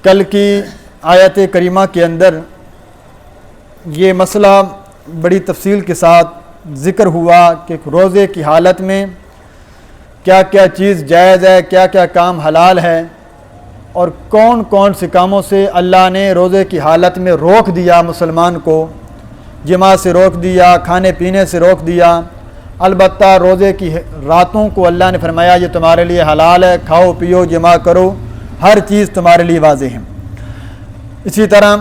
کل کی آیت کریمہ کے اندر یہ مسئلہ بڑی تفصیل کے ساتھ ذکر ہوا کہ روزے کی حالت میں کیا کیا چیز جائز ہے، کیا کیا کام حلال ہے، اور کون کون سے کاموں سے اللہ نے روزے کی حالت میں روک دیا مسلمان کو۔ جماع سے روک دیا، کھانے پینے سے روک دیا، البتہ روزے کی راتوں کو اللہ نے فرمایا یہ تمہارے لیے حلال ہے، کھاؤ پیو جماع کرو، ہر چیز تمہارے لیے واضح ہے۔ اسی طرح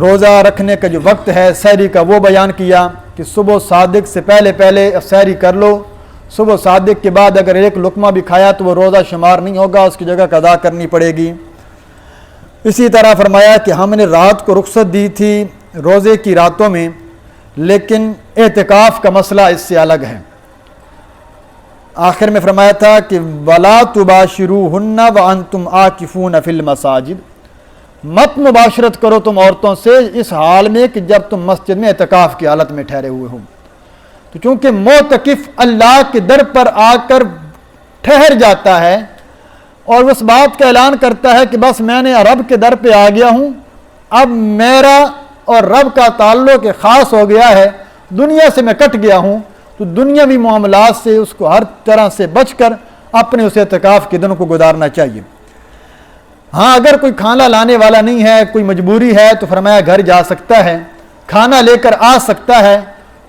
روزہ رکھنے کا جو وقت ہے سحری کا وہ بیان کیا کہ صبح صادق سے پہلے سحری کر لو، صبح صادق کے بعد اگر ایک لقمہ بھی کھایا تو وہ روزہ شمار نہیں ہوگا، اس کی جگہ قضا کرنی پڑے گی۔ اسی طرح فرمایا کہ ہم نے رات کو رخصت دی تھی روزے کی راتوں میں، لیکن اعتکاف کا مسئلہ اس سے الگ ہے۔ آخر میں فرمایا تھا کہ وَلَا تُبَاشِرُوهُنَّ وَأَنْتُمْ عَاكِفُونَ فِي الْمَسَاجِدِ، مت مباشرت کرو تم عورتوں سے اس حال میں کہ جب تم مسجد میں اعتکاف کی حالت میں ٹھہرے ہوئے ہو۔ تو چونکہ معتکف اللہ کے در پر آ کر ٹھہر جاتا ہے اور اس بات کا اعلان کرتا ہے کہ بس میں نے رب کے در پہ آ گیا ہوں، اب میرا اور رب کا تعلق خاص ہو گیا ہے، دنیا سے میں کٹ گیا ہوں، تو دنیاوی معاملات سے اس کو ہر طرح سے بچ کر اپنے اس اعتکاف کے دنوں کو گزارنا چاہیے۔ ہاں اگر کوئی کھانا لانے والا نہیں ہے، کوئی مجبوری ہے، تو فرمایا گھر جا سکتا ہے، کھانا لے کر آ سکتا ہے،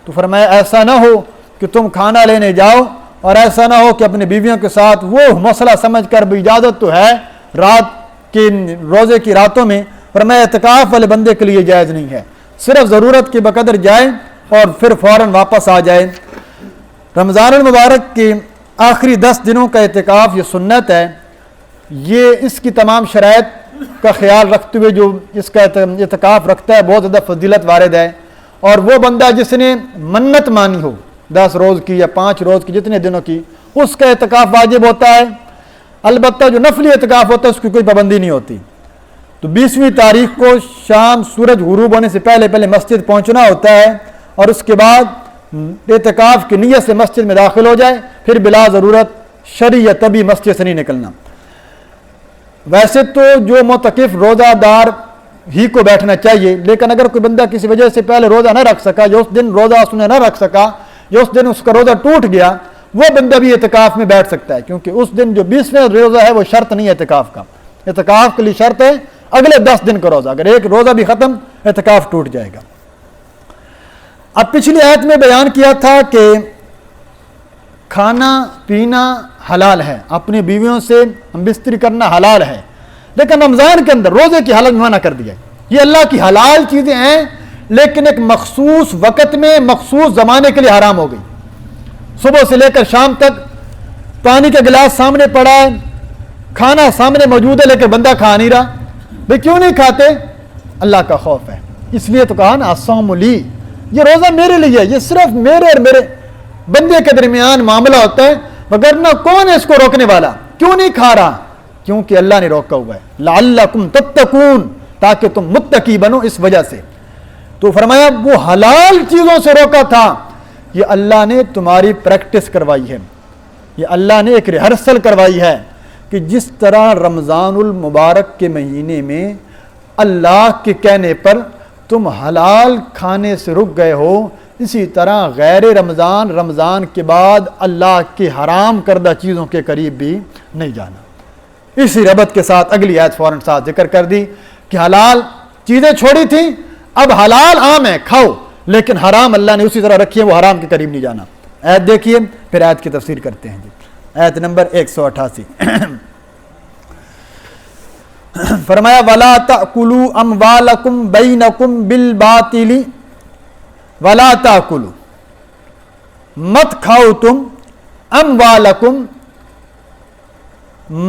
تو فرمایا ایسا نہ ہو کہ تم کھانا لینے جاؤ اور ایسا نہ ہو کہ اپنی بیویوں کے ساتھ وہ مسئلہ سمجھ کر بھی اجازت تو ہے رات کے روزے کی راتوں میں، فرمایا اعتکاف والے بندے کے لیے جائز نہیں ہے، صرف ضرورت کے بقدر جائے اور پھر فوراً واپس آ جائے۔ رمضان المبارک کے آخری 10 دنوں کا اعتکاف یہ سنت ہے، یہ اس کی تمام شرائط کا خیال رکھتے ہوئے جو اس کا اعتکاف رکھتا ہے بہت زیادہ فضیلت وارد ہے۔ اور وہ بندہ جس نے منت مانی ہو 10 روز کی یا 5 روز کی جتنے دنوں کی، اس کا اعتکاف واجب ہوتا ہے۔ البتہ جو نفلی اعتکاف ہوتا ہے اس کی کوئی پابندی نہیں ہوتی۔ تو 20ویں تاریخ کو شام سورج غروب ہونے سے پہلے مسجد پہنچنا ہوتا ہے اور اس کے بعد اعتکاف کی نیت سے مسجد میں داخل ہو جائے، پھر بلا ضرورت شرعی یا طبی مسجد سے نہیں نکلنا۔ ویسے تو جو معتکف روزہ دار ہی کو بیٹھنا چاہیے، لیکن اگر کوئی بندہ کسی وجہ سے پہلے روزہ نہ رکھ سکا، جو اس دن روزہ اس نے نہ رکھ سکا، جو اس دن اس کا روزہ ٹوٹ گیا، وہ بندہ بھی اعتکاف میں بیٹھ سکتا ہے، کیونکہ اس دن جو 20واں روزہ ہے وہ شرط نہیں ہے اعتکاف کا۔ اعتکاف کے لیے شرط ہے اگلے 10 دن کا روزہ، اگر ایک روزہ بھی ختم اعتکاف ٹوٹ جائے گا۔ اب پچھلی آیت میں بیان کیا تھا کہ کھانا پینا حلال ہے، اپنی بیویوں سے ہم بستری کرنا حلال ہے، لیکن رمضان کے اندر روزے کی حالت میں منع کر دیا۔ یہ اللہ کی حلال چیزیں ہیں لیکن ایک مخصوص وقت میں مخصوص زمانے کے لیے حرام ہو گئی۔ صبح سے لے کر شام تک پانی کا گلاس سامنے پڑا ہے، کھانا سامنے موجود ہے لیکن بندہ کھا نہیں رہا۔ بھئی کیوں نہیں کھاتے؟ اللہ کا خوف ہے، اس لیے تو کہا نا الصوم لی، یہ روزہ میرے لیے ہے، یہ صرف میرے اور میرے بندے کے درمیان معاملہ ہوتا ہے، وگرنہ کون ہے اس کو روکنے والا؟ کیوں نہیں کھا رہا؟ کیونکہ اللہ نے روکا ہوا ہے، لعلکم تتقون، تاکہ تم متقی بنو، اس وجہ سے۔ تو فرمایا وہ حلال چیزوں سے روکا تھا، یہ اللہ نے تمہاری پریکٹس کروائی ہے، یہ اللہ نے ایک ریہرسل کروائی ہے کہ جس طرح رمضان المبارک کے مہینے میں اللہ کے کہنے پر تم حلال کھانے سے رک گئے ہو، اسی طرح غیر رمضان کے بعد اللہ کے حرام کردہ چیزوں کے قریب بھی نہیں جانا۔ اسی ربط کے ساتھ اگلی آیت فوراً ساتھ ذکر کر دی کہ حلال چیزیں چھوڑی تھیں، اب حلال عام ہے، کھاؤ، لیکن حرام اللہ نے اسی طرح رکھی ہے، وہ حرام کے قریب نہیں جانا۔ آیت دیکھیے پھر آیت کی تفسیر کرتے ہیں جی۔ آیت نمبر 188 فرمایا وَلَا تَأْكُلُوا أَمْوَالَكُمْ بَيْنَكُمْ بِالْبَاطِلِ، وَلَا تَأْكُلُوا، مت کھاؤ تم، اموالکم،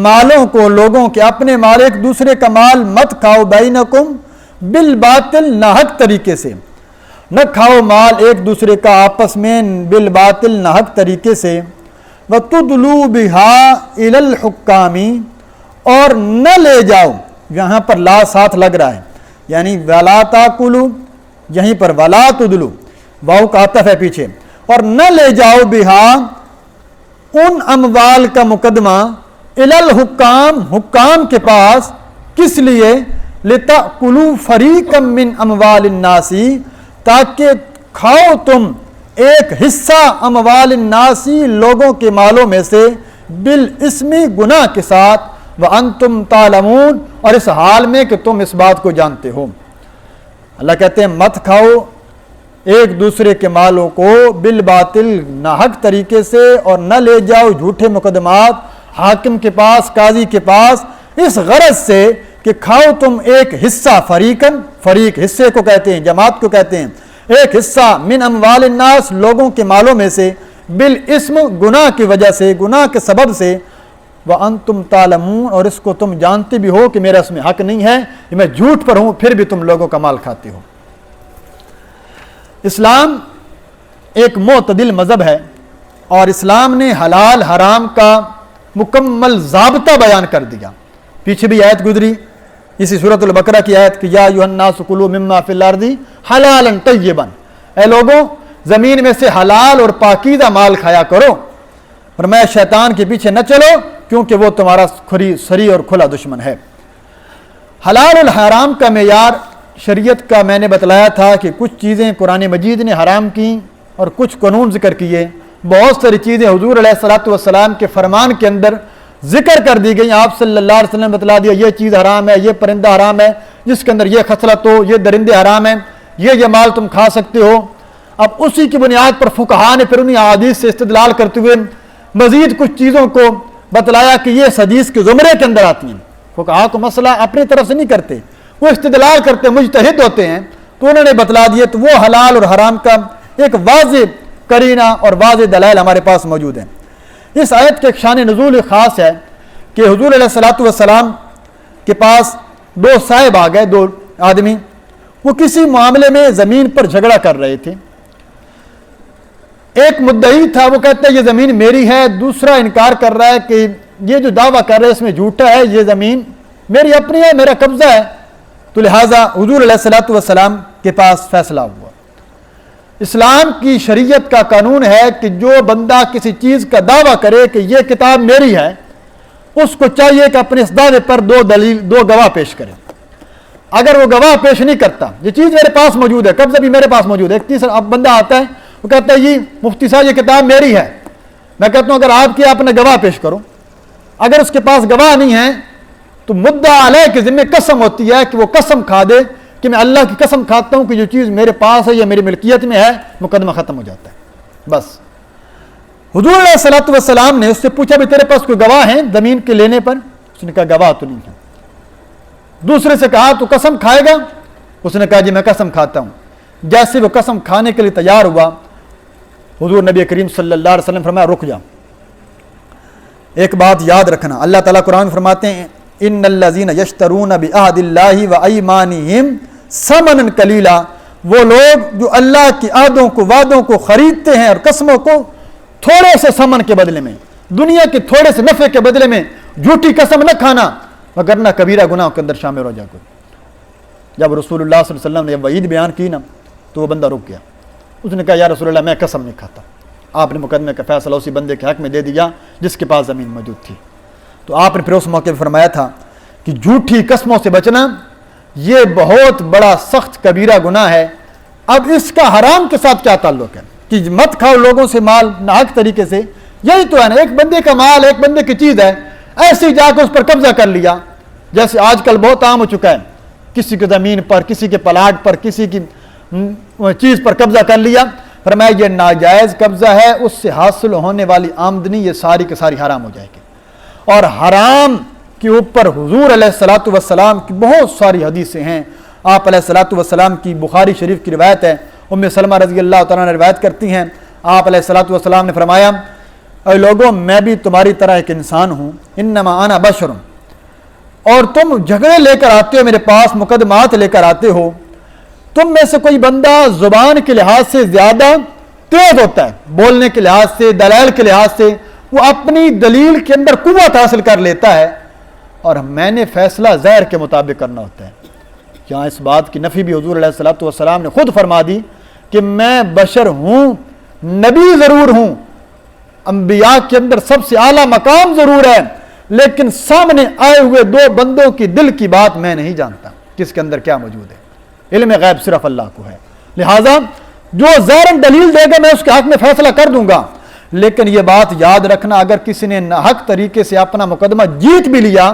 مالوں کو، لوگوں کے اپنے مال، ایک دوسرے کا مال مت کھاؤ، بینکم بالباطل، ناحق طریقے سے، نہ کھاؤ مال ایک دوسرے کا آپس میں بالباطل، ناحق طریقے سے، وَتُدْلُوا بِهَا إِلَى الْحُكَّامِ، اور نہ لے جاؤ، یہاں پر لا ساتھ لگ رہا ہے، یعنی وَلَا تَأْكُلُوا، یہیں پر وَلَا تُدْلُوا، واو کا عطف ہے پیچھے، اور نہ لے جاؤ بِهَا، ان اموال کا مقدمہ، الی الحکام، حکام کے پاس، کس لیے؟ لِتَأْكُلُوا فَرِيقًا مِّنْ أَمْوَالِ النَّاسِ، تاکہ کھاؤ تم ایک حصہ اموال الناسی، لوگوں کے مالوں میں سے، بالاسم، گناہ کے ساتھ، وَأَنْتُمْ تَعْلَمُونَ، اور اس حال میں کہ تم اس بات کو جانتے ہو۔ اللہ کہتے ہیں مت کھاؤ ایک دوسرے کے مالوں کو بالباطل، ناحق طریقے سے، اور نہ لے جاؤ جھوٹے مقدمات حاکم کے پاس، قاضی کے پاس، اس غرض سے کہ کھاؤ تم ایک حصہ، فریقاً، فریق حصے کو کہتے ہیں، جماعت کو کہتے ہیں، ایک حصہ، من اموال الناس، لوگوں کے مالوں میں سے، بالاسم، گناہ کی وجہ سے، گناہ کے سبب سے، وَأَنْتُمْ تَعْلَمُونَ، اور اس کو تم جانتے بھی ہو کہ میرا اس میں حق نہیں ہے، کہ میں جھوٹ پر ہوں، پھر بھی تم لوگوں کا مال کھاتے ہو۔ اسلام ایک معتدل مذہب ہے، اور اسلام نے حلال حرام کا مکمل ضابطہ بیان کر دیا۔ پیچھے بھی آیت گزری اسی سورۃ البقرہ کی آیت کہ یا ایھا الناس کلوا مما فی الارض حلالا طیبا، اے لوگوں زمین میں سے حلال اور پاکیزہ مال کھایا کرو، فرمایا شیطان کے پیچھے نہ چلو کیونکہ وہ تمہارا سری اور کھلا دشمن ہے۔ حلال اور حرام کا معیار شریعت کا میں نے بتلایا تھا کہ کچھ چیزیں قرآن مجید نے حرام کی اور کچھ قانون ذکر کیے، بہت ساری چیزیں حضور علیہ الصلوۃ والسلام کے فرمان کے اندر ذکر کر دی گئی۔ آپ صلی اللہ علیہ وسلم نے بتلا دیا یہ چیز حرام ہے، یہ پرندہ حرام ہے، جس کے اندر یہ خصلت ہو، یہ درندے حرام ہیں، یہ مال تم کھا سکتے ہو۔ اب اسی کی بنیاد پر فقہا نے پھر انہیں احادیث سے استدلال کرتے ہوئے مزید کچھ چیزوں کو بتلایا کہ یہ اس حدیث کے زمرے کے اندر آتی ہیں۔ فقہا تو مسئلہ اپنی طرف سے نہیں کرتے، وہ استدلال کرتے، مجتہد ہوتے ہیں، تو انہوں نے بتلا دیے، تو وہ حلال اور حرام کا ایک واضح قرینہ اور واضح دلائل ہمارے پاس موجود ہیں۔ اس آیت کے ایک شان نزول خاص ہے کہ حضور علیہ الصلوۃ والسلام کے پاس دو صاحب آ گئے، دو آدمی، وہ کسی معاملے میں زمین پر جھگڑا کر رہے تھے۔ ایک مدعی تھا، وہ کہتا ہے یہ زمین میری ہے، دوسرا انکار کر رہا ہے کہ یہ جو دعویٰ کر رہا ہے اس میں جھوٹا ہے، یہ زمین میری اپنی ہے، میرا قبضہ ہے۔ تو لہٰذا حضور علیہ الصلوۃ والسلام کے پاس فیصلہ ہوا۔ اسلام کی شریعت کا قانون ہے کہ جو بندہ کسی چیز کا دعویٰ کرے کہ یہ کتاب میری ہے، اس کو چاہیے کہ اپنے اس دعوے پر دو گواہ پیش کرے۔ اگر وہ گواہ پیش نہیں کرتا، یہ چیز میرے پاس موجود ہے، قبضہ بھی میرے پاس موجود ہے، ایک تیسرا اب بندہ آتا ہے، وہ کہتا ہے جی مفتی صاحب یہ کتاب میری ہے، میں کہتا ہوں اگر آپ کی اپنے گواہ پیش کرو۔ اگر اس کے پاس گواہ نہیں ہے تو مدعا علیہ کے ذمہ قسم ہوتی ہے کہ وہ قسم کھا دے کہ میں اللہ کی قسم کھاتا ہوں کہ جو چیز میرے پاس ہے یا میری ملکیت میں ہے، مقدمہ ختم ہو جاتا ہے بس۔ حضور علیہ الصلوۃ والسلام نے اس سے پوچھا بھی تیرے پاس کوئی گواہ ہیں زمین کے لینے پر؟ اس نے کہا گواہ تو نہیں ہے۔ دوسرے سے کہا تو قسم کھائے گا؟ اس نے کہا جی میں قسم کھاتا ہوں۔ جیسے وہ قسم کھانے کے لیے تیار ہوا، حضور نبی کریم صلی اللہ علیہ وسلم فرمایا رک جا، ایک بات یاد رکھنا، اللہ تعالیٰ قرآن میں فرماتے ہیں ان الذین یشترون بعہد اللہ وایمانہم ثمنا قلیلا، وہ لوگ جو اللہ کی عہدوں کو، وعدوں کو خریدتے ہیں اور قسموں کو تھوڑے سے ثمن کے بدلے میں، دنیا کے تھوڑے سے نفع کے بدلے میں جھوٹی قسم نہ کھانا، وگرنہ کبیرہ گناہ کے اندر شامل ہو جا کر۔ جب رسول اللہ صلی اللہ علیہ وسلم نے وعید بیان کی نا تو وہ بندہ رک گیا، اس نے کہا یا رسول اللہ میں قسم نہیں کھاتا۔ آپ نے مقدمے کا فیصلہ اسی بندے کے حق میں دے دیا جس کے پاس زمین موجود تھی۔ تو آپ نے پھر اس موقع پہ فرمایا تھا کہ جھوٹی قسموں سے بچنا یہ بہت بڑا سخت کبیرہ گناہ ہے۔ اب اس کا حرام کے ساتھ کیا تعلق ہے کہ مت کھاؤ لوگوں سے مال ناحق طریقے سے؟ یہی تو ہے نا، ایک بندے کا مال، ایک بندے کی چیز ہے، ایسے ہی جا کے اس پر قبضہ کر لیا، جیسے آج کل بہت عام ہو چکا ہے، کسی کی زمین پر، کسی کے پلاٹ پر، کسی کی چیز پر قبضہ کر لیا۔ فرمایا یہ ناجائز قبضہ ہے، اس سے حاصل ہونے والی آمدنی یہ ساری کی ساری حرام ہو جائے گی۔ اور حرام کے اوپر حضور علیہ الصلوۃ والسلام کی بہت ساری حدیثیں ہیں۔ آپ علیہ الصلوۃ والسلام کی بخاری شریف کی روایت ہے، ام سلمہ رضی اللہ تعالیٰ نے روایت کرتی ہیں، آپ علیہ الصلوۃ والسلام نے فرمایا اے لوگوں میں بھی تمہاری طرح ایک انسان ہوں، انما انا بشر، اور تم جھگڑے لے کر آتے ہو میرے پاس، مقدمات لے کر آتے ہو، تم میں سے کوئی بندہ زبان کے لحاظ سے زیادہ تیز ہوتا ہے، بولنے کے لحاظ سے، دلائل کے لحاظ سے وہ اپنی دلیل کے اندر قوت حاصل کر لیتا ہے، اور میں نے فیصلہ ظاہر کے مطابق کرنا ہوتا ہے۔ یہاں اس بات کی نفی بھی حضور علیہ الصلوۃ والسلام نے خود فرما دی کہ میں بشر ہوں، نبی ضرور ہوں، انبیاء کے اندر سب سے اعلیٰ مقام ضرور ہے، لیکن سامنے آئے ہوئے دو بندوں کی دل کی بات میں نہیں جانتا کس کے اندر کیا موجود ہے، علم غیب صرف اللہ کو ہے، لہٰذا جو ظاہراً دلیل دے گا میں اس کے حق میں فیصلہ کر دوں گا، لیکن یہ بات یاد رکھنا اگر کسی نے ناحق طریقے سے اپنا مقدمہ جیت بھی لیا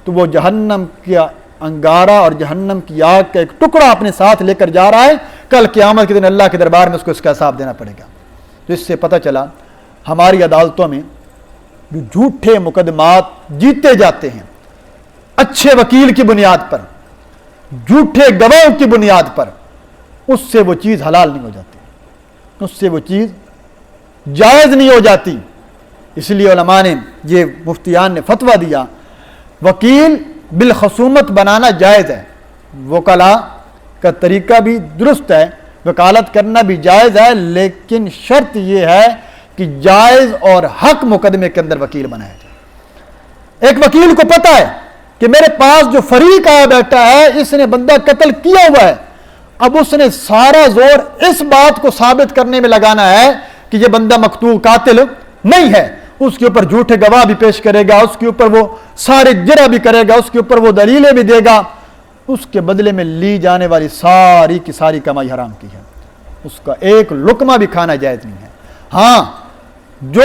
تو وہ جہنم کا انگارہ اور جہنم کی آگ کا ایک ٹکڑا اپنے ساتھ لے کر جا رہا ہے، کل قیامت کے دن اللہ کے دربار میں اس کو اس کا حساب دینا پڑے گا۔ تو اس سے پتہ چلا ہماری عدالتوں میں جو جھوٹے مقدمات جیتے جاتے ہیں اچھے وکیل کی بنیاد پر، جھوٹے گواہوں کی بنیاد پر، اس سے وہ چیز حلال نہیں ہو جاتی، اس سے وہ چیز جائز نہیں ہو جاتی۔ اس لیے علماء نے یہ مفتیان نے فتویٰ دیا وکیل بالخصومت بنانا جائز ہے، وکلاء کا طریقہ بھی درست ہے، وکالت کرنا بھی جائز ہے، لیکن شرط یہ ہے کہ جائز اور حق مقدمے کے اندر وکیل بنایا جائے۔ ایک وکیل کو پتہ ہے کہ میرے پاس جو فریق آیا بیٹھا ہے اس نے بندہ قتل کیا ہوا ہے، اب اس نے سارا زور اس بات کو ثابت کرنے میں لگانا ہے کہ یہ بندہ مقتول قاتل نہیں ہے، اس کے اوپر جھوٹے گواہ بھی پیش کرے گا، اس کے اوپر وہ سارے جرح بھی کرے گا، اس کے اوپر وہ دلیلیں بھی دے گا، اس کے بدلے میں لی جانے والی ساری کی ساری کمائی حرام کی ہے، اس کا ایک لقمہ بھی کھانا جائز نہیں ہے۔ ہاں جو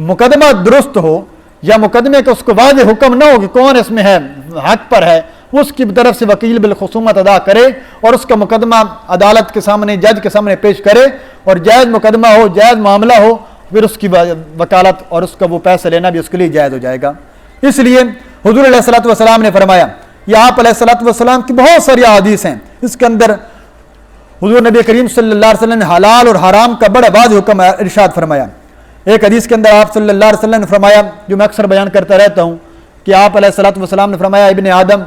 مقدمہ درست ہو یا مقدمے کا اس کو واضح حکم نہ ہو کہ کون اس میں ہے حق پر ہے، اس کی طرف سے وکیل بالخصومت ادا کرے اور اس کا مقدمہ عدالت کے سامنے جج کے سامنے پیش کرے، اور جائز مقدمہ ہو جائز معاملہ ہو، پھر اس کی وکالت اور اس کا وہ پیسہ لینا بھی اس کے لیے جائز ہو جائے گا۔ اس لیے حضور علیہ الصلوۃ والسلام نے فرمایا، یہ آپ علیہ الصلوۃ والسلام کی بہت ساری احادیث ہیں، اس کے اندر حضور نبی کریم صلی اللہ علیہ وسلم نے حلال اور حرام کا بڑا واضح حکم ارشاد فرمایا۔ ایک حدیث کے اندر آپ صلی اللہ علیہ وسلم نے فرمایا، جو میں اکثر بیان کرتا رہتا ہوں، کہ آپ علیہ الصلوۃ والسلام نے فرمایا ابن آدم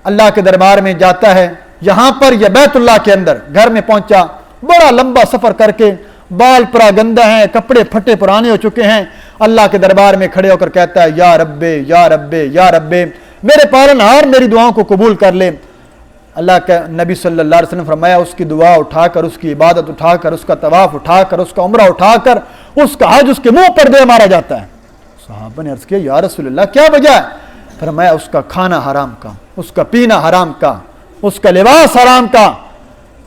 اللہ کے دربار میں جاتا ہے، یہاں پر یا بیت اللہ کے اندر گھر میں پہنچا، بڑا لمبا سفر کر کے بال پرا گندہ ہیں، کپڑے پھٹے پرانے ہو چکے ہیں، اللہ کے دربار میں کھڑے ہو کر کہتا ہے یا رب یا رب یا رب، میرے پالنہار میری دعاؤں کو قبول کر لے۔ اللہ کے نبی صلی اللہ علیہ وسلم فرمایا اس کی دعا اٹھا کر، اس کی عبادت اٹھا کر، اس کا طواف اٹھا کر، اس کا عمرہ اٹھا کر، اس کا حج اس کے منہ پر دے مارا جاتا ہے۔ صحابہ نے عرض کیا یا رسول اللہ کیا وجہ ہے؟ فرمایا اس کا کھانا حرام کا، اس کا پینا حرام کا، اس کا لباس حرام کا،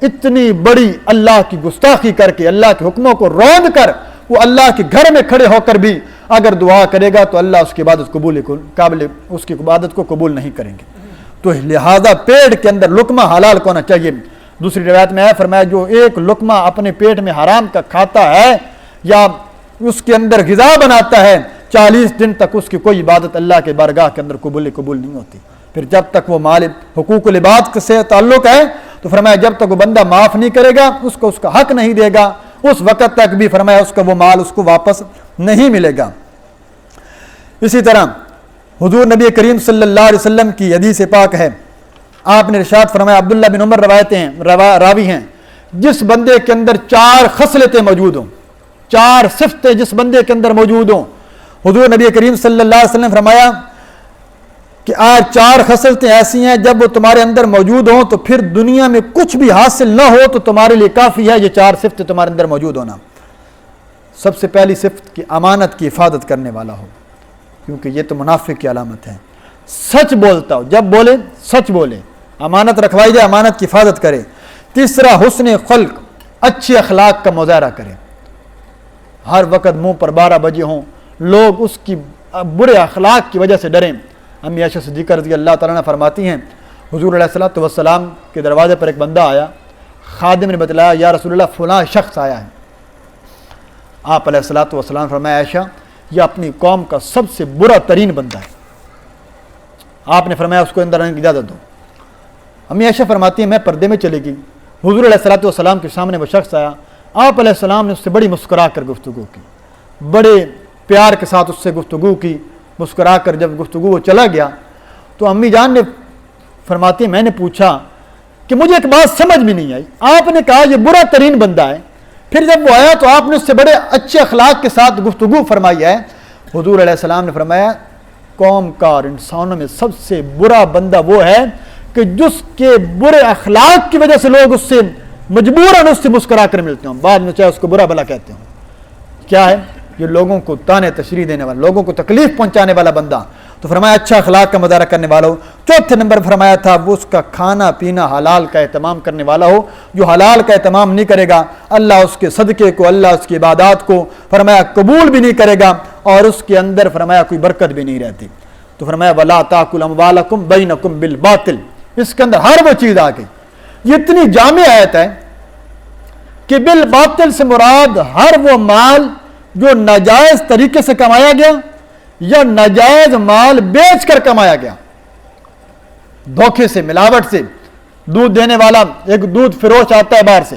اتنی بڑی اللہ کی گستاخی کر کے، اللہ کے حکموں کو روند کر، وہ اللہ کے گھر میں کھڑے ہو کر بھی اگر دعا کرے گا تو اللہ اس کی عبادت اس کی عبادت کو قبول نہیں کریں گے۔ تو لہذا پیٹ کے اندر لقمہ حلال ہونا چاہیے۔ دوسری روایت میں ہے فرمایا جو ایک لقمہ اپنے پیٹ میں حرام کا کھاتا ہے یا اس کے اندر غذا بناتا ہے، 40 دن تک اس کی کوئی عبادت اللہ کے بارگاہ کے اندر قبول نہیں ہوتی۔ پھر جب تک وہ مال حقوق العباد سے تعلق ہے تو فرمایا جب تک وہ بندہ معاف نہیں کرے گا، اس کو اس کا حق نہیں دے گا، اس وقت تک بھی فرمایا اس کا وہ مال اس کو واپس نہیں ملے گا۔ اسی طرح حضور نبی کریم صلی اللہ علیہ وسلم کی حدیث پاک ہے، آپ نے ارشاد فرمایا، عبداللہ بن عمر روایتیں ہیں، راوی ہیں، جس بندے کے اندر 4 خصلتیں موجود ہوں، 4 صفتیں جس بندے کے اندر موجود ہوں، حضور نبی کریم صلی اللہ علیہ وسلم نے فرمایا کہ آج 4 خصلتیں ایسی ہیں جب وہ تمہارے اندر موجود ہوں تو پھر دنیا میں کچھ بھی حاصل نہ ہو تو تمہارے لیے کافی ہے یہ 4 صفتیں تمہارے اندر موجود ہونا۔ سب سے پہلی صفت کہ امانت کی حفاظت کرنے والا ہو، کیونکہ یہ تو منافق کی علامت ہے، سچ بولتا ہو، جب بولے سچ بولے، امانت رکھوائی جائے امانت کی حفاظت کرے۔ تیسرا حسن خلق، اچھے اخلاق کا مظاہرہ کرے، ہر وقت منہ پر 12 بجے ہوں، لوگ اس کی برے اخلاق کی وجہ سے ڈریں۔ امی عائشہ صدیقہ رضی اللہ تعالیٰ عنہ فرماتی ہیں حضور علیہ الصلوۃ والسلام کے دروازے پر ایک بندہ آیا، خادم نے بتلایا یا رسول اللہ فلاں شخص آیا ہے۔ آپ علیہ الصلوۃ والسلام فرمایا عائشہ یہ اپنی قوم کا سب سے برا ترین بندہ ہے، آپ نے فرمایا اس کو اندر آنے کی اجازت دو۔ امی عائشہ فرماتی ہیں میں پردے میں چلی گئی، حضور علیہ الصلوۃ والسلام کے سامنے وہ شخص آیا، آپ علیہ السلام نے اس سے بڑی مسکرا کر گفتگو کی، بڑے پیار کے ساتھ اس سے گفتگو کی، مسکرا کر جب گفتگو وہ چلا گیا تو امی جان نے فرماتی میں نے پوچھا کہ مجھے ایک بات سمجھ میں نہیں آئی، آپ نے کہا یہ برا ترین بندہ ہے، پھر جب وہ آیا تو آپ نے اس سے بڑے اچھے اخلاق کے ساتھ گفتگو فرمائی ہے۔ حضور علیہ السلام نے فرمایا قوم کا اور انسانوں میں سب سے برا بندہ وہ ہے کہ جس کے برے اخلاق کی وجہ سے لوگ اس سے مجبوراً اس سے مسکرا کر ملتے ہوں، بعد میں چاہے اس کو برا بھلا کہتے ہوں۔ کیا ہے یہ؟ لوگوں کو تانے تشریح دینے والا، لوگوں کو تکلیف پہنچانے والا بندہ۔ تو فرمایا اچھا اخلاق کا مظاہرہ کرنے والا ہو. چوتھے نمبر فرمایا تھا وہ اس کا کھانا پینا حلال کا اہتمام کرنے والا ہو. جو حلال کا اہتمام نہیں کرے گا اللہ اس کے صدقے کو، اللہ اس کی عبادات کو فرمایا قبول بھی نہیں کرے گا، اور اس کے اندر فرمایا کوئی برکت بھی نہیں رہتی. تو فرمایا وَلَا تَأْكُلُوا أَمْوَالَكُمْ بَيْنَكُمْ بِالْبَاطِلِ. اس کے اندر ہر وہ چیز آ گئی. یہ اتنی جامع آیت ہے کہ بالباطل سے مراد ہر وہ مال جو ناجائز طریقے سے کمایا گیا یا ناجائز مال بیچ کر کمایا گیا، دھوکے سے، ملاوٹ سے. دودھ دینے والا ایک دودھ فروش آتا ہے باہر سے،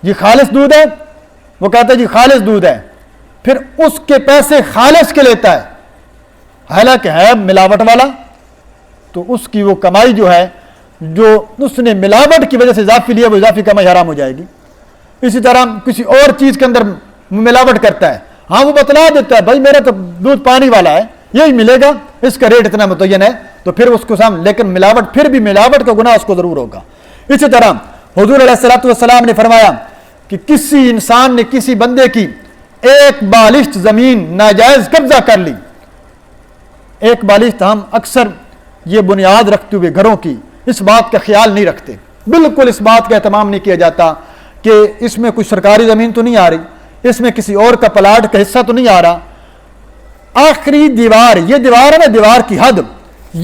جی خالص دودھ ہے، وہ کہتا ہے جی خالص دودھ ہے، پھر اس کے پیسے خالص کے لیتا ہے، حالانکہ ہے ملاوٹ والا. تو اس کی وہ کمائی جو ہے، جو اس نے ملاوٹ کی وجہ سے اضافی لیا، وہ اضافی کمائی حرام ہو جائے گی. اسی طرح کسی اور چیز کے اندر ملاوٹ کرتا ہے، ہاں وہ بتلا دیتا ہے بھائی میرا تو دودھ پانی والا ہے، یہی ملے گا، اس کا ریٹ اتنا متعین ہے، تو پھر اس کو سامنے، لیکن ملاوٹ پھر بھی ملاوٹ کا گناہ اس کو ضرور ہوگا. اسی طرح حضور علیہ الصلوۃ والسلام نے فرمایا کہ کسی انسان نے کسی بندے کی ایک بالشت زمین ناجائز قبضہ کر لی. ایک بالشت، ہم اکثر یہ بنیاد رکھتے ہوئے گھروں کی اس بات کا خیال نہیں رکھتے، بالکل اس بات کا اہتمام نہیں کیا جاتا کہ اس میں کوئی سرکاری زمین تو نہیں آ رہی، اس میں کسی اور کا پلاٹ کا حصہ تو نہیں آ رہا. آخری دیوار، یہ دیوار ہے نا، دیوار کی حد،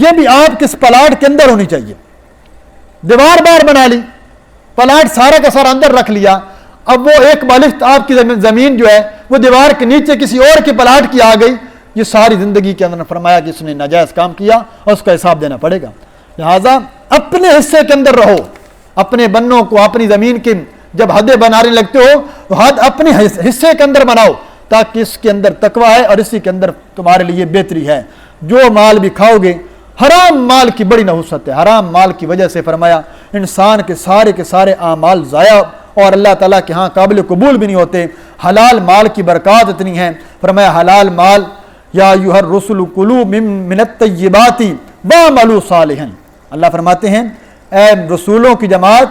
یہ بھی آپ کس پلاٹ کے اندر ہونی چاہیے. دیوار باہر بنا لی، پلاٹ سارا کا سارا اندر رکھ لیا، اب وہ ایک بالشت آپ کی زمین جو ہے وہ دیوار کے نیچے کسی اور کے پلاٹ کی آ گئی. یہ ساری زندگی کے اندر فرمایا کہ اس نے ناجائز کام کیا اور اس کا حساب دینا پڑے گا. لہٰذا اپنے حصے کے اندر رہو، اپنے بنوں کو اپنی زمین کی جب حدیں بنانے لگتے ہو تو حد اپنے حصے کے اندر بناؤ، تاکہ اس کے اندر تقویٰ ہے اور اسی کے اندر تمہارے لیے بہتری ہے. جو مال بھی کھاؤ گے، حرام مال کی بڑی نحوست ہے. حرام مال کی وجہ سے فرمایا انسان کے سارے اعمال ضائع اور اللہ تعالیٰ کے ہاں قابل قبول بھی نہیں ہوتے. حلال مال کی برکات اتنی ہیں، فرمایا حلال مال یا ایھا الرسل کلوا من الطیبات واعملوا صالحا. اللہ فرماتے ہیں اے رسولوں کی جماعت،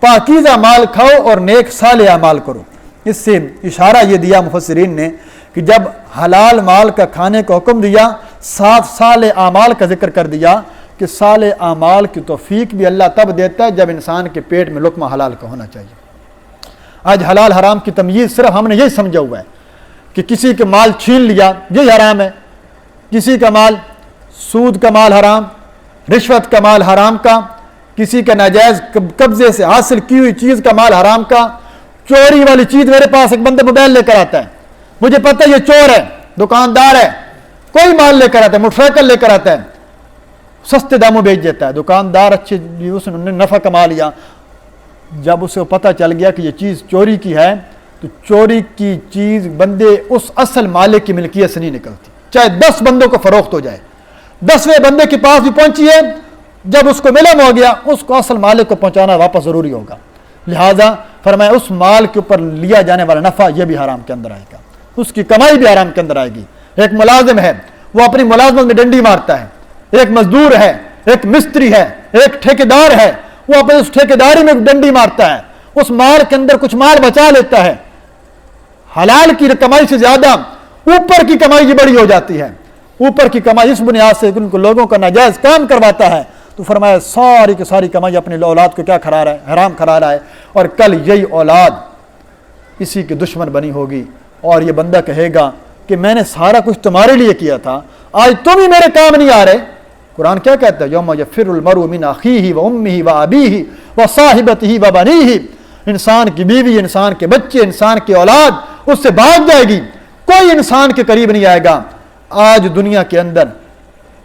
پاکیزہ مال کھاؤ اور نیک صالح اعمال کرو. اس سے اشارہ یہ دیا مفسرین نے کہ جب حلال مال کا کھانے کا حکم دیا، ساتھ صالح اعمال کا ذکر کر دیا کہ صالح اعمال کی توفیق بھی اللہ تب دیتا ہے جب انسان کے پیٹ میں لقمہ حلال کا ہونا چاہیے. آج حلال حرام کی تمییز صرف ہم نے یہی سمجھا ہوا ہے کہ کسی کا مال چھین لیا یہی حرام ہے، کسی کا مال، سود کا مال حرام، رشوت کا مال حرام کا، کسی کا ناجائز قبضے سے حاصل کی ہوئی چیز کا مال حرام کا. چوری والی چیز، میرے پاس ایک بندہ موبائل لے کر آتا ہے، مجھے پتہ یہ چور ہے، دکاندار ہے، کوئی مال لے کر آتا ہے، موٹر سائیکل لے کر آتا ہے، سستے داموں بیچ دیتا ہے. دکاندار اچھے اس نے نفع کما لیا. جب اسے پتہ چل گیا کہ یہ چیز چوری کی ہے تو چوری کی چیز بندے اس اصل مالک کی ملکیت سے نہیں نکلتی، چاہے 10 بندوں کو فروخت ہو جائے، 10ویں بندے کے پاس بھی پہنچی ہے، جب اس کو معلوم ہو گیا اس کو اصل مالک کو پہنچانا واپس ضروری ہوگا. لہٰذا فرمایا اس مال کے اوپر لیا جانے والا نفع یہ بھی حرام کے اندر آئے گا، اس کی کمائی بھی حرام کے اندر آئے گی. ایک ملازم ہے، وہ اپنی ملازمت میں ڈنڈی مارتا ہے، ایک مزدور ہے، ایک مستری ہے، ایک ٹھیکیدار ہے، وہ اپنے اس ٹھیکیداری میں ڈنڈی مارتا ہے، اس مال کے اندر کچھ مال بچا لیتا ہے. حلال کی کمائی سے زیادہ اوپر کی کمائی یہ بڑی ہو جاتی ہے. اوپر کی کمائی اس بنیاد سے ان کو لوگوں کا ناجائز کام کرواتا ہے، تو فرمایا ساری کی ساری کمائی اپنی اولاد کو کیا کھلا رہا ہے؟ حرام کھلا رہا ہے. اور کل یہی اولاد اسی کے دشمن بنی ہوگی اور یہ بندہ کہے گا کہ میں نے سارا کچھ تمہارے لیے کیا تھا، آج تم ہی میرے کام نہیں آ رہے. قرآن کیا کہتا ہے؟ یوم یفر المرء من اخیہ و امہ و ابیہ و صاحبتہ و بنیہ. انسان کی بیوی، انسان کے بچے، انسان کی اولاد اس سے بھاگ جائے گی، کوئی انسان کے قریب نہیں آئے گا. آج دنیا کے اندر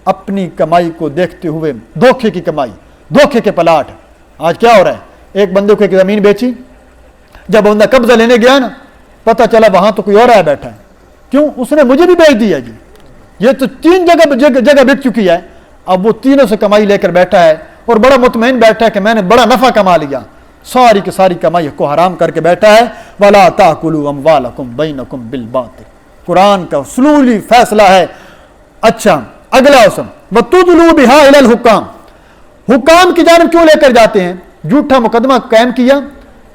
اپنی کمائی کو دیکھتے ہوئے دھوکے کی کمائی، دھوکے کے پلاٹ. آج کیا ہو رہا ہے؟ ایک بندے کو ایک زمین بیچی، جب بندہ قبضہ لینے گیا نا، پتہ چلا وہاں تو کوئی اور آیا بیٹھا ہے. کیوں؟ اس نے مجھے بھی بیچ دی ہے جی، یہ تو 3 جگہ بک چکی ہے. اب وہ تینوں سے کمائی لے کر بیٹھا ہے اور بڑا مطمئن بیٹھا ہے کہ میں نے بڑا نفع کما لیا. ساری کی ساری کمائی کو حرام کر کے بیٹھا ہے. وَلَا تَأْكُلُوا أَمْوَالَكُمْ بَيْنَكُمْ بِالْبَاطِلِ. قرآن کا اصولی فیصلہ ہے. اچھا اگلا حکم وَتُدْلُوا بِهَا إِلَى الْحُكَّامِ. حکام کی جانب کیوں لے کر جاتے ہیں؟ جھوٹا مقدمہ قائم کیا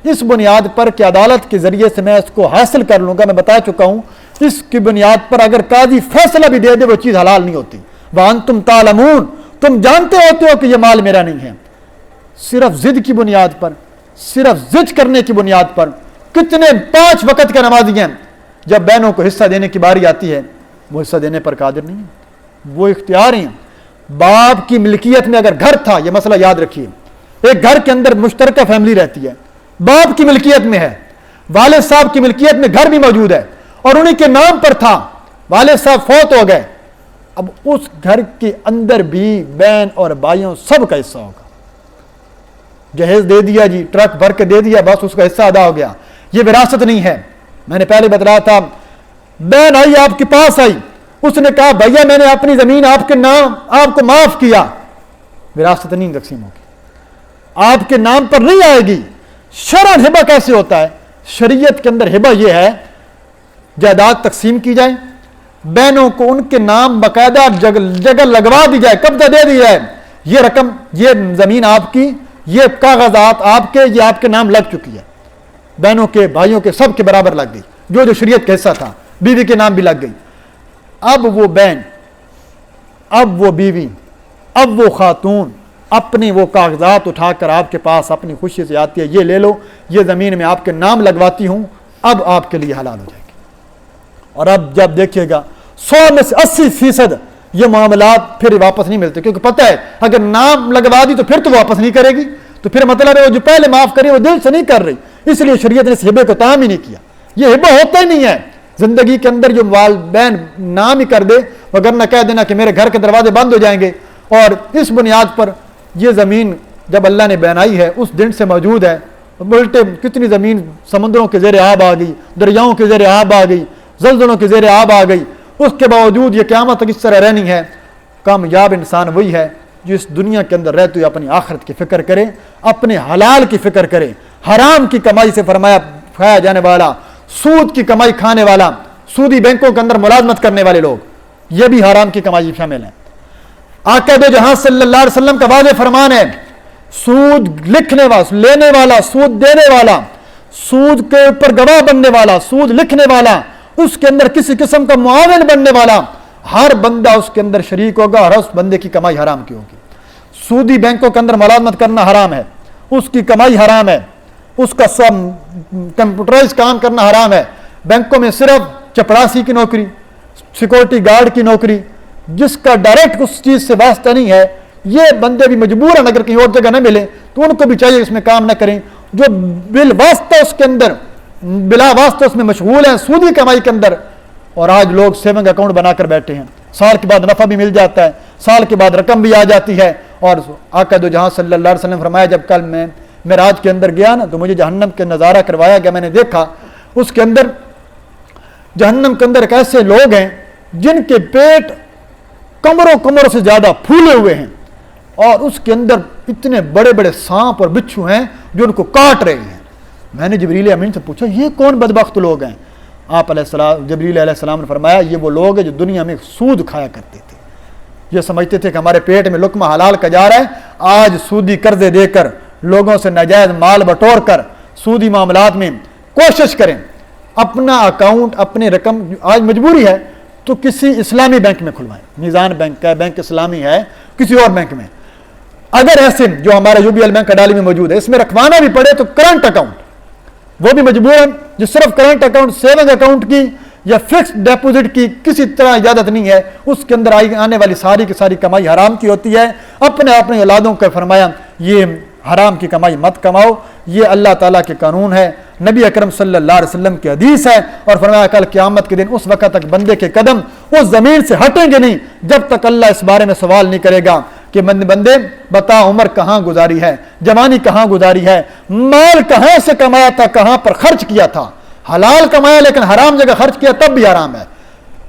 اس بنیاد پر کہ عدالت کے ذریعے سے میں اس کو حاصل کر لوں گا. میں بتا چکا ہوں اس کی بنیاد پر اگر قاضی فیصلہ بھی دے دے وہ چیز حلال نہیں ہوتی. وانتم تعلمون، تم جانتے ہوتے ہو کہ یہ مال میرا نہیں ہے. صرف ضد کی بنیاد پر، صرف ضد کرنے کی بنیاد پر کتنے 5 وقت کے نمازی ہیں، جب بہنوں کو حصہ دینے کی باری آتی ہے وہ حصہ دینے پر قادر نہیں ہے، وہ اختیار ہیں. باپ کی ملکیت میں اگر گھر تھا، یہ مسئلہ یاد رکھیے، ایک گھر کے اندر مشترکہ فیملی رہتی ہے، باپ کی ملکیت میں ہے، والد صاحب کی ملکیت میں گھر بھی موجود ہے اور انہیں کے نام پر تھا، والد صاحب فوت ہو گئے، اب اس گھر کے اندر بھی بہن اور بھائیوں سب کا حصہ ہوگا. جہیز دے دیا جی، ٹرک بھر کے دے دیا، بس اس کا حصہ ادا ہو گیا. یہ وراثت نہیں ہے. میں نے پہلے بتلایا تھا، بہن آئی آپ کے پاس آئی، اس نے کہا بھیا میں نے اپنی زمین آپ کے نام آپ کو معاف کیا، وراثت نہیں تقسیم ہوگی، آپ کے نام پر نہیں آئے گی. شرعاً ہبہ کیسے ہوتا ہے؟ شریعت کے اندر ہبہ یہ ہے، جائیداد تقسیم کی جائے، بہنوں کو ان کے نام باقاعدہ جگہ لگوا دی جائے، قبضہ دے دی جائے، یہ رقم، یہ زمین آپ کی، یہ کاغذات آپ کے، یہ آپ کے نام لگ چکی ہے، بہنوں کے بھائیوں کے سب کے برابر لگ گئی، جو شریعت کا حصہ تھا، بیوی کے نام بھی لگ گئی. اب وہ بہن، اب وہ بیوی، اب وہ خاتون اپنی وہ کاغذات اٹھا کر آپ کے پاس اپنی خوشی سے آتی ہے، یہ لے لو، یہ زمین میں آپ کے نام لگواتی ہوں، اب آپ کے لیے حلال ہو جائے گی. اور اب جب دیکھیے گا 100 میں سے 80% یہ معاملات پھر واپس نہیں ملتے، کیونکہ پتہ ہے اگر نام لگوا دی تو پھر تو واپس نہیں کرے گی، تو پھر مطلب ہے وہ جو پہلے معاف کری وہ دل سے نہیں کر رہی. اس لیے شریعت نے اس ہبے کو تام ہی نہیں کیا. یہ ہبہ ہوتا ہی نہیں ہے زندگی کے اندر، جو والدین نام ہی کر دے، وگرنہ کہہ دینا کہ میرے گھر کے دروازے بند ہو جائیں گے. اور اس بنیاد پر یہ زمین جب اللہ نے بنائی ہے اس دن سے موجود ہے. الٹے کتنی زمین سمندروں کے زیر آب آ گئی، دریاؤں کے زیر آب آ گئی، زلزلوں کے زیر آب آ گئی، اس کے باوجود یہ قیامت تک اس طرح رہنی ہے. کامیاب انسان وہی ہے جو اس دنیا کے اندر رہتے ہوئے اپنی آخرت کی فکر کرے، اپنے حلال کی فکر کرے. حرام کی کمائی سے فرمایا کھایا جانے والا، سود کی کمائی کھانے والا، سودی بینکوں کے اندر ملازمت کرنے والے لوگ، یہ بھی حرام کی کمائی شامل ہیں. آقا دو جہاں صلی اللہ علیہ وسلم کا واضح فرمان ہے، سود لکھنے والا، لینے والا، سود دینے والا، سود کے اوپر گواہ بننے والا، سود لکھنے والا، اس کے اندر کسی قسم کا معاون بننے والا، ہر بندہ اس کے اندر شریک ہوگا اور اس بندے کی کمائی حرام کی ہوگی. سودی بینکوں کے اندر ملازمت کرنا حرام ہے، اس کی کمائی حرام ہے، اس کا سب کمپیوٹرائز کام کرنا حرام ہے. بینکوں میں صرف چپڑاسی کی نوکری، سیکورٹی گارڈ کی نوکری، جس کا ڈائریکٹ اس چیز سے واسطہ نہیں ہے، یہ بندے بھی مجبور ہیں، اگر کہیں اور جگہ نہ ملے تو ان کو بھی چاہیے اس میں کام نہ کریں. جو بل واسطہ اس کے اندر، بلا واسطہ اس میں مشغول ہیں سودی کمائی کے اندر. اور آج لوگ سیونگ اکاؤنٹ بنا کر بیٹھے ہیں، سال کے بعد نفع بھی مل جاتا ہے، سال کے بعد رقم بھی آ جاتی ہے. اور آقا دو جہاں صلی اللہ علیہ وسلم فرمایا، جب کل میں معراج کے اندر گیا نا تو مجھے جہنم کے نظارہ کروایا گیا. میں نے دیکھا اس کے اندر، جہنم کے اندر ایک ایسے لوگ ہیں جن کے پیٹ کمروں سے زیادہ پھولے ہوئے ہیں، اور اس کے اندر اتنے بڑے بڑے سانپ اور بچھو ہیں جو ان کو کاٹ رہے ہیں. میں نے جبریل امین سے پوچھا یہ کون بدبخت لوگ ہیں؟ آپ علیہ السلام، جبریل علیہ السلام نے فرمایا یہ وہ لوگ ہیں جو دنیا میں سود کھایا کرتے تھے، یہ سمجھتے تھے کہ ہمارے پیٹ میں لقمہ حلال کا جا رہا ہے، آج سودی قرضے دے کر، لوگوں سے ناجائز مال بٹور کر، سودی معاملات میں کوشش کریں اپنا اکاؤنٹ، اپنی رقم، آج مجبوری ہے تو کسی اسلامی بینک میں کھلوائیں، میزان بینک ہے، بینک اسلامی ہے، کسی اور بینک میں. اگر ایسے جو ہمارا یو بی ایل بینک اڈالی میں موجود ہے اس میں رکھوانا بھی پڑے تو کرنٹ اکاؤنٹ، وہ بھی مجبوراً، جو صرف کرنٹ اکاؤنٹ، سیونگ اکاؤنٹ کی یا فکسڈ ڈیپوزٹ کی کسی طرح اجازت نہیں ہے، اس کے اندر آنے والی ساری کی ساری کمائی حرام کی ہوتی ہے. اپنے اولادوں کا فرمایا یہ حرام کی کمائی مت کماؤ، یہ اللہ تعالیٰ کے قانون ہے، نبی اکرم صلی اللہ علیہ وسلم کی حدیث ہے. اور فرمایا کل قیامت کے دن اس وقت تک بندے کے قدم اس زمین سے ہٹیں گے نہیں جب تک اللہ اس بارے میں سوال نہیں کرے گا کہ بندے بتا عمر کہاں گزاری ہے، جوانی کہاں گزاری ہے، مال کہاں سے کمایا تھا، کہاں پر خرچ کیا تھا. حلال کمایا لیکن حرام جگہ خرچ کیا تب بھی حرام ہے،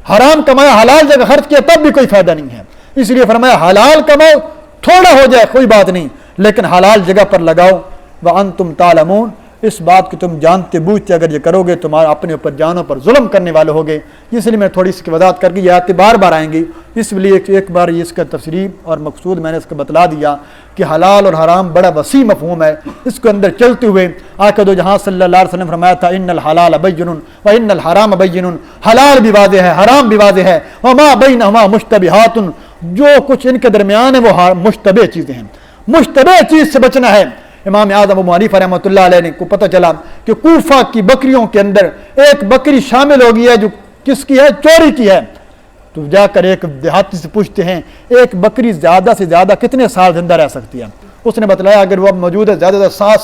حرام کمایا حلال جگہ خرچ کیا تب بھی کوئی فائدہ نہیں ہے. اس لیے فرمایا حلال کماؤ، تھوڑا ہو جائے کوئی بات نہیں لیکن حلال جگہ پر لگاؤ. وَأَنْتُمْ تَعْلَمُونَ، اس بات کو تم جانتے بوجھتے اگر یہ کرو گے تمہارا اپنے اوپر جانوں پر ظلم کرنے والے ہوگے. اس لیے میں تھوڑی سی وضاحت کر کے یہ آیتیں بار بار آئیں گی، اس لیے ایک بار اس کا تفسیر اور مقصود میں نے اس کو بتلا دیا کہ حلال اور حرام بڑا وسیع مفہوم ہے. اس کے اندر چلتے ہوئے آقا دو جہاں صلی اللہ علیہ وسلم فرمایا تھا ان الحلال بین وان الحرام بین، حلال بھی واضح ہے، حرام بھی واضح ہے، وما بینہما مشتبہات، جو کچھ ان کے درمیان ہے وہ مشتبہ چیزیں ہیں، مشتبہ چیز سے بچنا ہے۔ امام اعظم ابو حنیفہ رحمۃ اللہ علیہ کو پتہ چلا کہ کوفہ کی بکریوں کے اندر ایک بکری شامل ہو گئی ہے جو کس کی ہے؟ چوری کی ہے۔ تو جا کر ایک دیہاتی سے پوچھتے ہیں ایک بکری زیادہ سے زیادہ کتنے سال زندہ رہ سکتی ہے؟ اس نے بتلایا اگر وہ اب موجود ہے زیادہ سے 7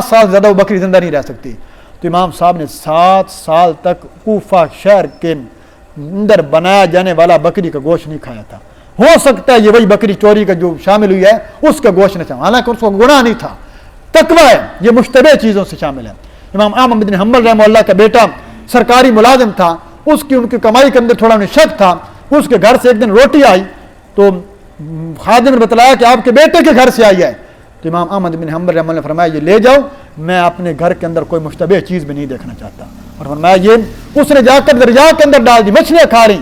سال زیادہ وہ بکری زندہ نہیں رہ سکتی۔ تو امام صاحب نے 7 سال تک کوفہ شہر کے اندر بنایا جانے والا بکری کا گوشت نہیں کھایا تھا۔ ہو سکتا ہے یہ وہی بکری چوری کا جو شامل ہوئی ہے اس کا گوشت نہ تھا، حالانکہ اس کو گناہ نہیں تھا، تقویٰ ہے، یہ مشتبہ چیزوں سے شامل ہے۔ امام احمد بن حنبل رحمہ اللہ کا بیٹا سرکاری ملازم تھا، ان کی کمائی کے اندر تھوڑا انہیں شک تھا، اس کے گھر سے ایک دن روٹی آئی تو خادم نے بتلایا کہ آپ کے بیٹے کے گھر سے آئی ہے۔ تو امام احمد بن حنبل رحمہ اللہ نے فرمایا یہ لے جاؤ، میں اپنے گھر کے اندر کوئی مشتبہ چیز بھی نہیں دیکھنا چاہتا، اور فرمایا یہ اس نے جا کر دریا کے اندر ڈال دی، مچھلیاں کھا رہی۔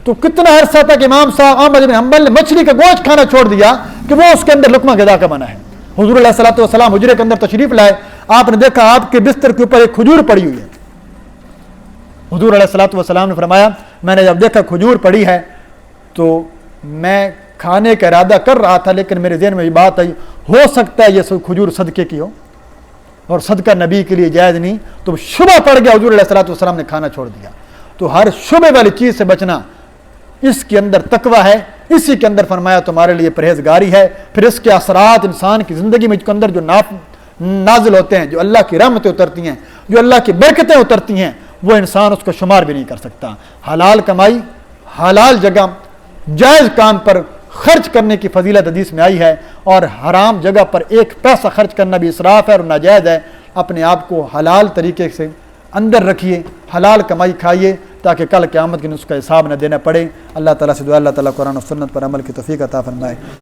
تو کتنا عرصہ تک امام صاحب احمد بن حنبل نے مچھلی کا گوشت کھانا چھوڑ دیا کہ وہ اس کے اندر لقمہ غذا کا بنا ہے۔ حضور علیہ الصلوۃ والسلام حجرے کے اندر تشریف لائے، آپ نے دیکھا آپ کے بستر کے اوپر ایک کھجور پڑی ہوئی ہے۔ حضور علیہ الصلوۃ والسلام نے فرمایا میں نے جب دیکھا کھجور پڑی ہے تو میں کھانے کا ارادہ کر رہا تھا، لیکن میرے ذہن میں یہ بات آئی ہو سکتا ہے یہ کھجور صدقے کی ہو اور صدقہ نبی کے لیے جائز نہیں، تو شبہ پڑ گیا، حضور علیہ الصلوۃ والسلام نے کھانا چھوڑ دیا۔ تو ہر شبہ والی چیز سے بچنا، اس کے اندر تقویٰ ہے، اسی کے اندر فرمایا تمہارے لیے پرہیزگاری ہے۔ پھر اس کے اثرات انسان کی زندگی میں کے اندر جو نازل ہوتے ہیں، جو اللہ کی رحمتیں اترتی ہیں، جو اللہ کی برکتیں اترتی ہیں، وہ انسان اس کو شمار بھی نہیں کر سکتا۔ حلال کمائی، حلال جگہ، جائز کام پر خرچ کرنے کی فضیلت حدیث میں آئی ہے، اور حرام جگہ پر ایک پیسہ خرچ کرنا بھی اسراف ہے اور ناجائز ہے۔ اپنے آپ کو حلال طریقے سے اندر رکھیے، حلال کمائی کھائیے تاکہ کل قیامت کے دن اس کا حساب نہ دینا پڑے۔ اللہ تعالیٰ سے دعا اللہ تعالیٰ قرآن و سنت پر عمل کی توفیق عطا فرمائے۔